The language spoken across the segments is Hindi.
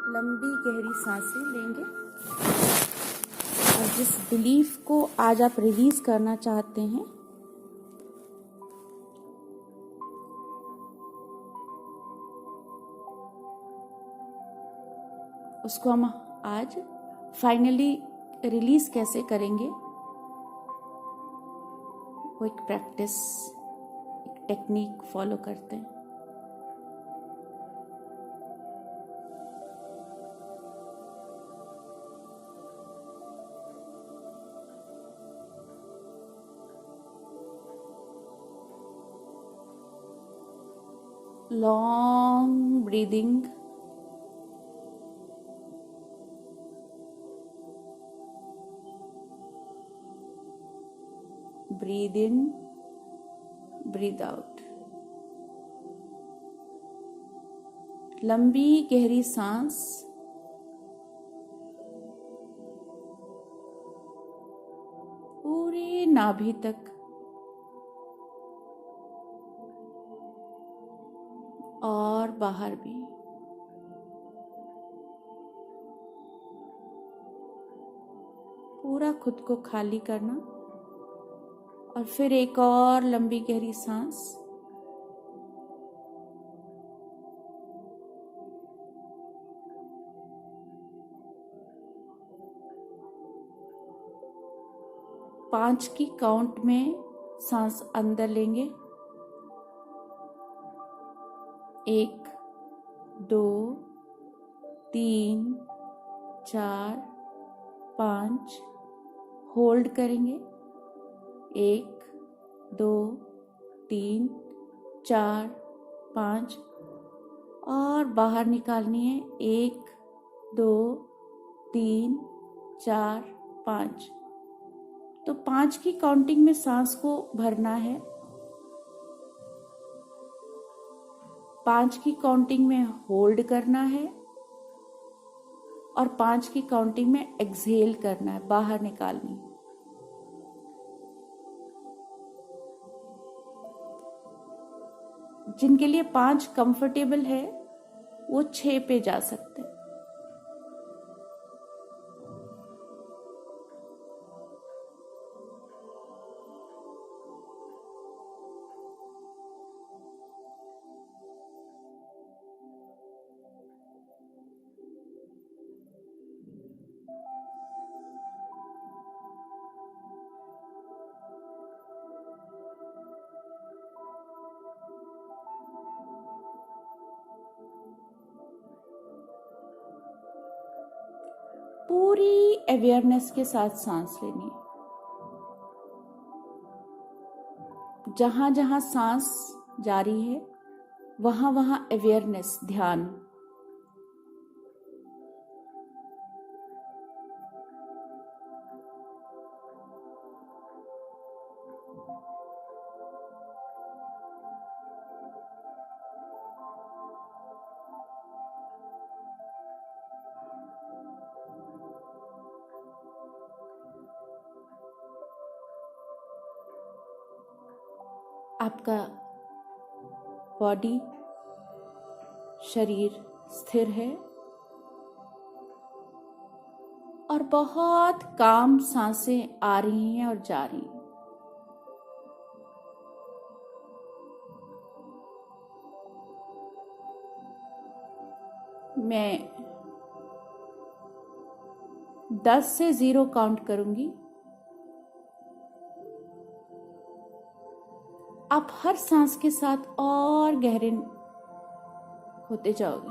लंबी गहरी सांसें लेंगे और जिस बिलीफ को आज आप रिलीज करना चाहते हैं उसको हम आज फाइनली रिलीज कैसे करेंगे, वो एक प्रैक्टिस, एक टेक्निक फॉलो करते हैं। Long breathing, breathe in, breathe out। लंबी गहरी सांस पूरे नाभि तक और बाहर भी। पूरा खुद को खाली करना और फिर एक और लंबी गहरी सांस। पांच की काउंट में सांस अंदर लेंगे। 1, 2, 3, 4, 5 होल्ड करेंगे। 1, 2, 3, 4, 5 और बाहर निकालनी है। 1, 2, 3, 4, 5। तो 5 की काउंटिंग में सांस को भरना है। 5 की काउंटिंग में होल्ड करना है और 5 की काउंटिंग में एक्सहेल करना है, बाहर निकालनी। जिनके लिए 5 कंफर्टेबल है वो 6 पे जा सकते हैं। पूरी अवेयरनेस के साथ सांस लेनी है। जहां जहां सांस जारी है वहां वहां अवेयरनेस, ध्यान। आपका बॉडी, शरीर स्थिर है और बहुत काम सांसें आ रही हैं और जा रही हैं। मैं 10 से 0 काउंट करूंगी। आप हर सांस के साथ और गहरे होते जाओगे।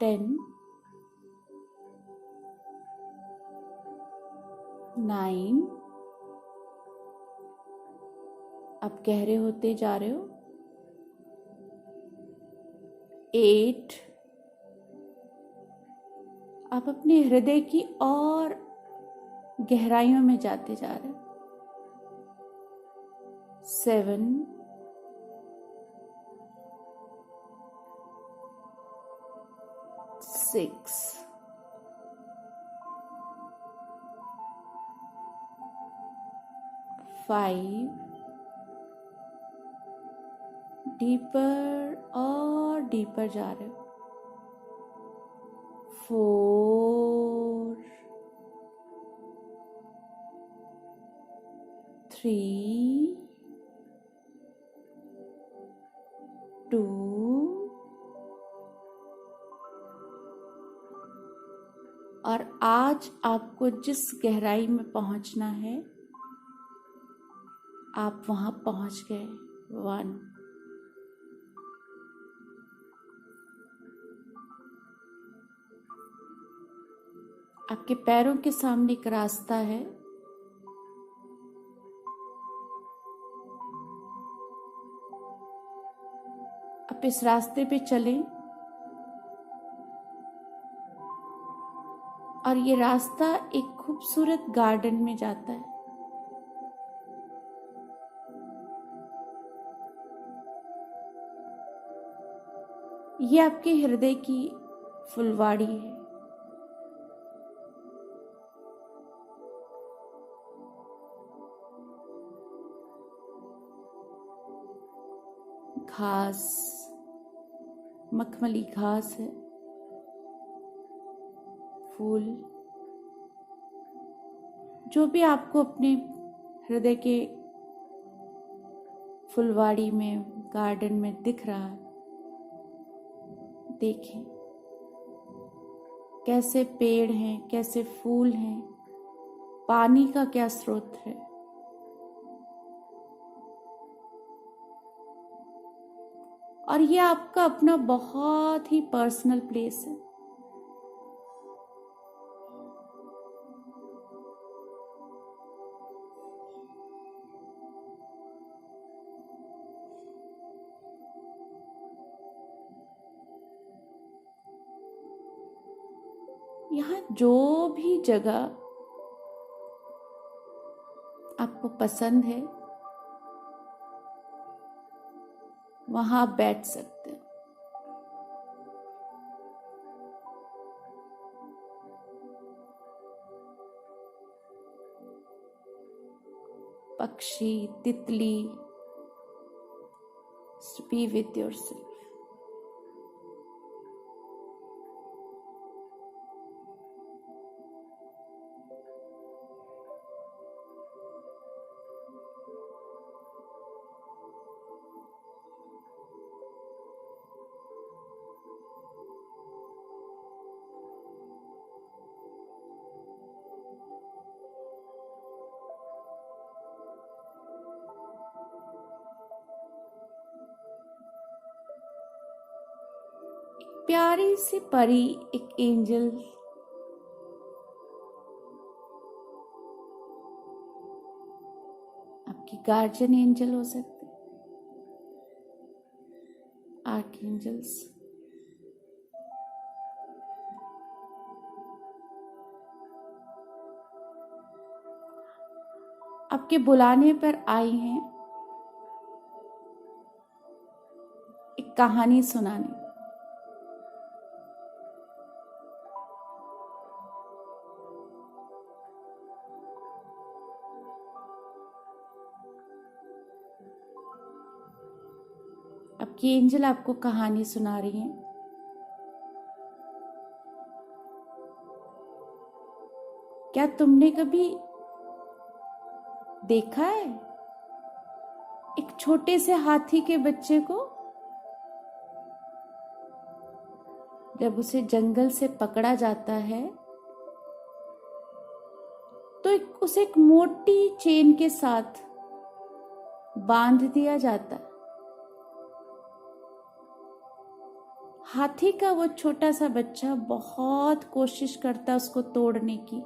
10, 9, आप गहरे होते जा रहे हो। 8, आप अपने हृदय की और गहराइयों में जाते जा रहे हो। 7, 6, 5, डीपर और डीपर जा रहे हो। 4 3 2 और आज आपको जिस गहराई में पहुंचना है आप वहां पहुंच गए। 1 आपके पैरों के सामने एक रास्ता है। आप इस रास्ते पे चलें और ये रास्ता एक खूबसूरत गार्डन में जाता है। ये आपके हृदय की फुलवाड़ी है। घास, मखमली घास है, फूल, जो भी आपको अपने हृदय के फुलवाड़ी में, गार्डन में दिख रहा है, देखें कैसे पेड़ हैं, कैसे फूल हैं, पानी का क्या स्रोत है। और ये आपका अपना बहुत ही पर्सनल प्लेस है। यहाँ जो भी जगह आपको पसंद है वहां आप बैठ सकते हो। पक्षी, तितली, be with yourself। प्यारी सी परी, एक एंजल आपकी गार्जियन एंजल हो सकते, आर्क एंजल्स, आपके बुलाने पर आई हैं एक कहानी सुनाने। आपकी एंजल आपको कहानी सुना रही हैं। क्या तुमने कभी देखा है एक छोटे से हाथी के बच्चे को? जब उसे जंगल से पकड़ा जाता है तो उसे एक मोटी चेन के साथ बांध दिया जाता है। हाथी का वो छोटा सा बच्चा बहुत कोशिश करता उसको तोड़ने की,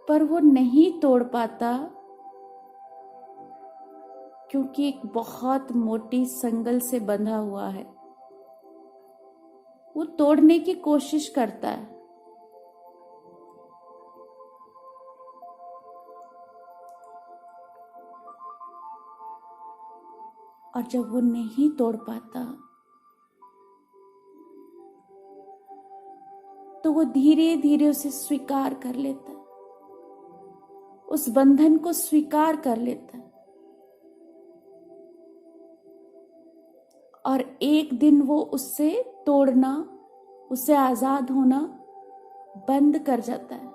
पर वो नहीं तोड़ पाता क्योंकि एक बहुत मोटी संगल से बंधा हुआ है। वो तोड़ने की कोशिश करता है, और जब वो नहीं तोड़ पाता तो वो धीरे धीरे उसे स्वीकार कर लेता है, उस बंधन को स्वीकार कर लेता है और एक दिन वो उससे तोड़ना, उससे आजाद होना बंद कर जाता है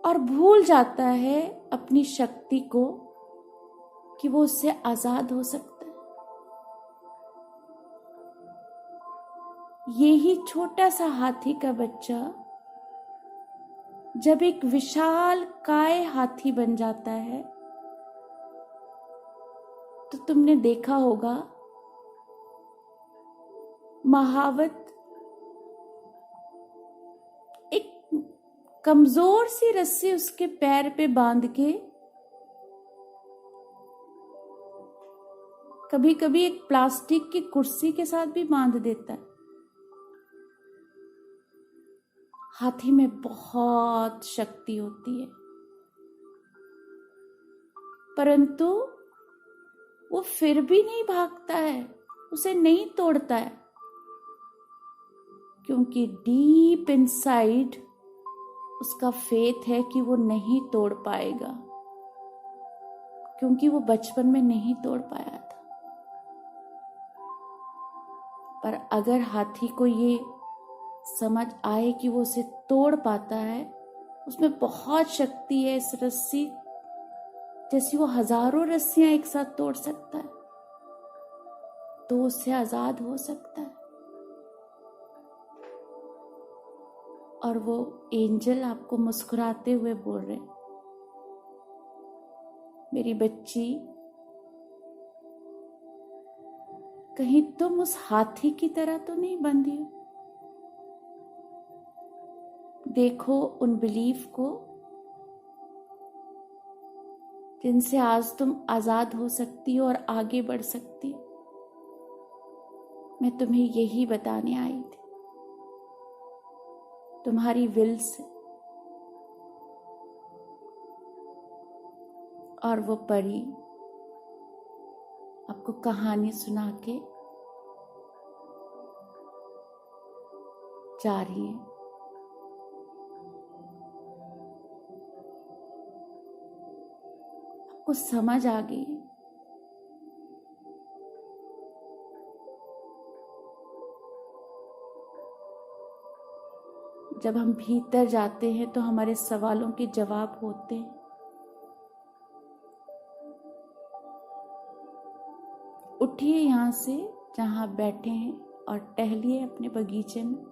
और भूल जाता है अपनी शक्ति को कि वो उससे आजाद हो सकता है। यही छोटा सा हाथी का बच्चा जब एक विशाल काय हाथी बन जाता है तो तुमने देखा होगा महावत एक कमजोर सी रस्सी उसके पैर पे बांध के, कभी कभी एक प्लास्टिक की कुर्सी के साथ भी बांध देता है। हाथी में बहुत शक्ति होती है, परंतु वो फिर भी नहीं भागता है, उसे नहीं तोड़ता है, क्योंकि डीप इनसाइड उसका फेथ है कि वो नहीं तोड़ पाएगा, क्योंकि वो बचपन में नहीं तोड़ पाया था। पर अगर हाथी को ये समझ आए कि वो उसे तोड़ पाता है, उसमें बहुत शक्ति है, इस रस्सी जैसी वो हजारों रस्सियां एक साथ तोड़ सकता है, तो उससे आजाद हो सकता है। और वो एंजल आपको मुस्कुराते हुए बोल रहे, मेरी बच्ची, कहीं तुम उस हाथी की तरह तो नहीं बंधी हो। देखो उन बिलीफ को जिनसे आज तुम आजाद हो सकती हो और आगे बढ़ सकती हो। मैं तुम्हें यही बताने आई थी। तुम्हारी विल से। और वो परी आपको कहानी सुना के जा रही है। आपको समझ आ गई है। जब हम भीतर जाते हैं तो हमारे सवालों के जवाब होते हैं। उठिए यहाँ से जहाँ बैठे हैं और टहलिए अपने बगीचे में।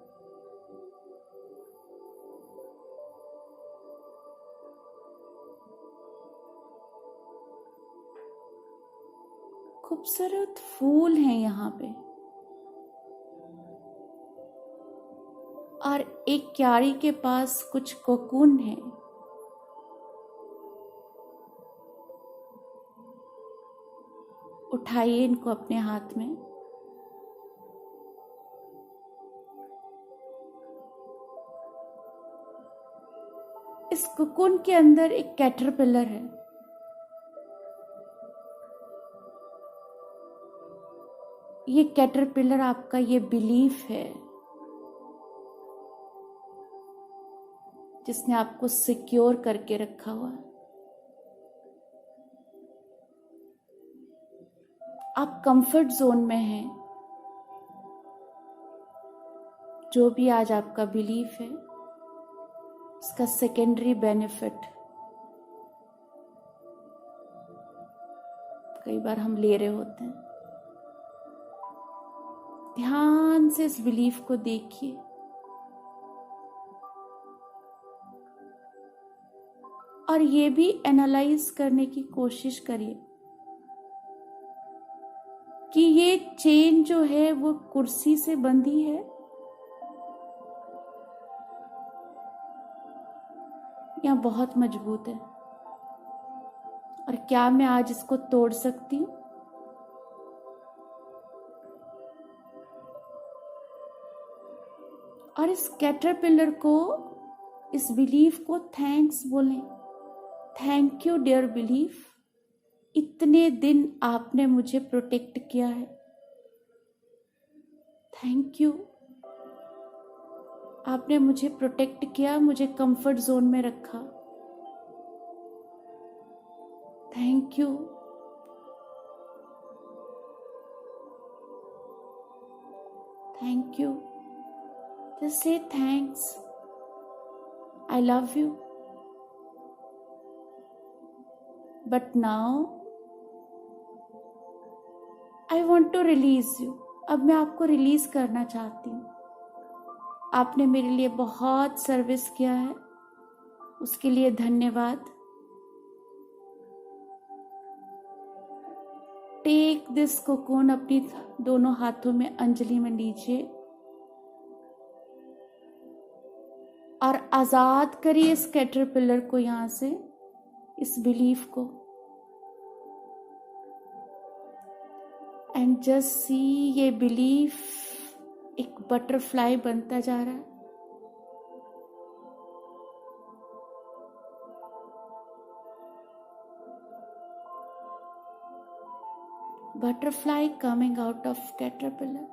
खूबसूरत फूल हैं यहाँ पे और एक क्यारी के पास कुछ कोकून है। उठाइए इनको अपने हाथ में। इस कोकून के अंदर एक कैटरपिलर है। ये कैटरपिलर आपका ये बिलीफ है जिसने आपको सिक्योर करके रखा हुआ है। आप कंफर्ट जोन में हैं। जो भी आज आपका बिलीफ है इसका सेकेंडरी बेनिफिट कई बार हम ले रहे होते हैं। ध्यान से इस बिलीफ को देखिए। और ये भी एनालाइज करने की कोशिश करिए कि ये चेन जो है वो कुर्सी से बंधी है या बहुत मजबूत है, और क्या मैं आज इसको तोड़ सकती हूँ। और इस कैटरपिलर को, इस बिलीफ को थैंक्स बोलें। थैंक यू डियर बिलीफ, इतने दिन आपने मुझे प्रोटेक्ट किया है। थैंक यू, आपने मुझे प्रोटेक्ट किया, मुझे कंफर्ट जोन में रखा। Thank you. Thank you. Just say thanks. I love you. But now I want to release you. अब मैं आपको रिलीज करना चाहती हूँ. आपने मेरे लिए बहुत सर्विस किया है, उसके लिए धन्यवाद. टेक दिस कोकोन, अपनी दोनों हाथों में अंजलि में लीजिए और आजाद करिए इस कैटरपिलर को, यहां से, इस बिलीफ को. एंड जस्ट सी, ये बिलीफ एक बटरफ्लाई बनता जा रहा है. Butterfly coming out of caterpillar.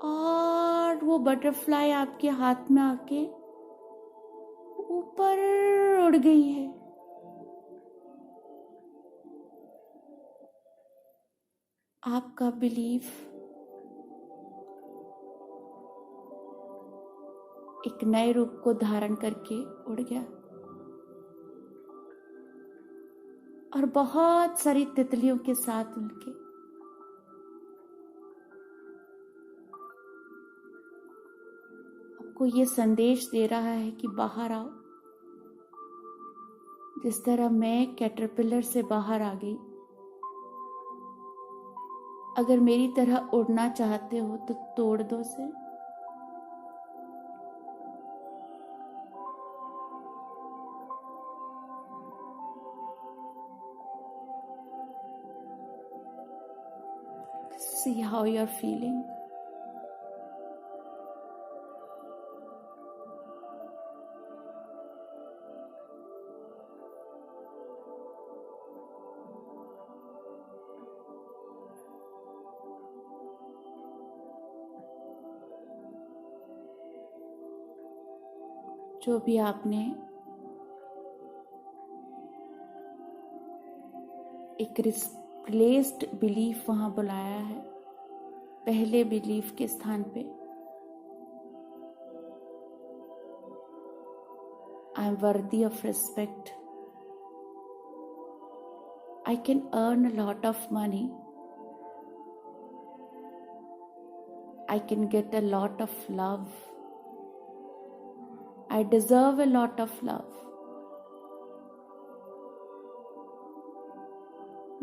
और वो बटरफ्लाई आपके हाथ में आके ऊपर उड़ गई है. आपका बिलीफ एक नए रूप को धारण करके उड़ गया और बहुत सारी तितलियों के साथ मिलके आपको ये संदेश दे रहा है कि बाहर आओ. जिस तरह मैं कैटरपिलर से बाहर आ गई, अगर मेरी तरह उड़ना चाहते हो तो तोड़ दो उसे. See how you are feeling. जो भी आपने एक रिप्लेस्ड बिलीफ वहां बुलाया है, पहले बिलीफ के स्थान पे, I am worthy of respect, I can earn a lot of money, I can get a lot of love, I deserve a lot of love.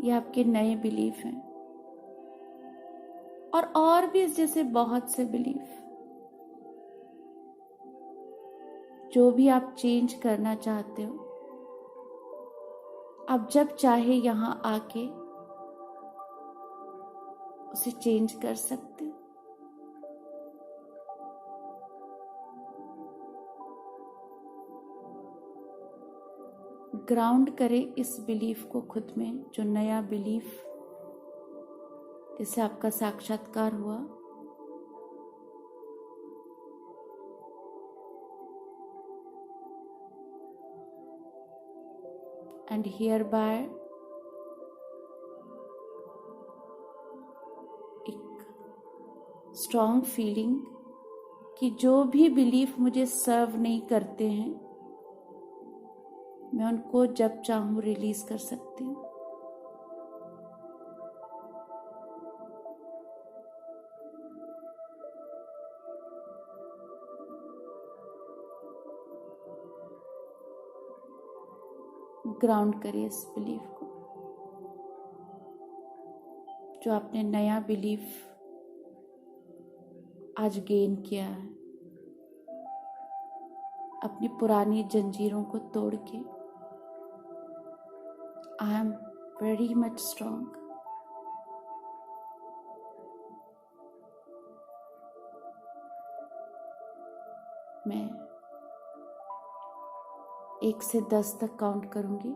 ये आपके नए बिलीफ हैं. और भी इस जैसे बहुत से बिलीफ, जो भी आप चेंज करना चाहते हो, आप जब चाहे यहां आके उसे चेंज कर सकते हो. ग्राउंड करें इस बिलीफ को खुद में, जो नया बिलीफ जिससे आपका साक्षात्कार हुआ. एंड हियर बाय एक स्ट्रॉन्ग फीलिंग कि जो भी बिलीफ मुझे सर्व नहीं करते हैं, मैं उनको जब चाहूं रिलीज कर सकती हूँ. ग्राउंड करिए इस बिलीफ को, जो आपने नया बिलीफ आज गेन किया है, अपनी पुरानी जंजीरों को तोड़ के. I am very much strong. मैं 1 से 10 तक काउंट करूंगी.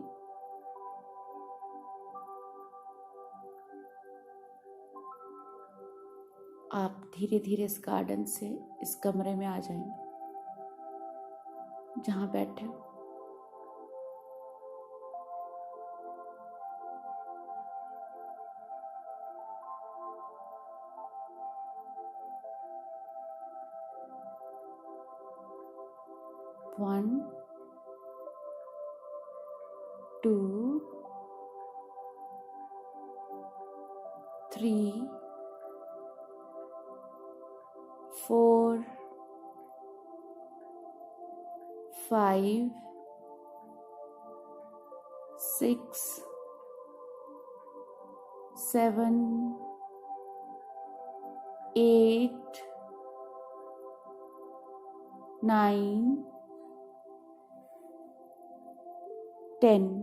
आप धीरे धीरे इस गार्डन से इस कमरे में आ जाएंगे जहां बैठे हो. 1 2 3 4 5 6 7 8 9 10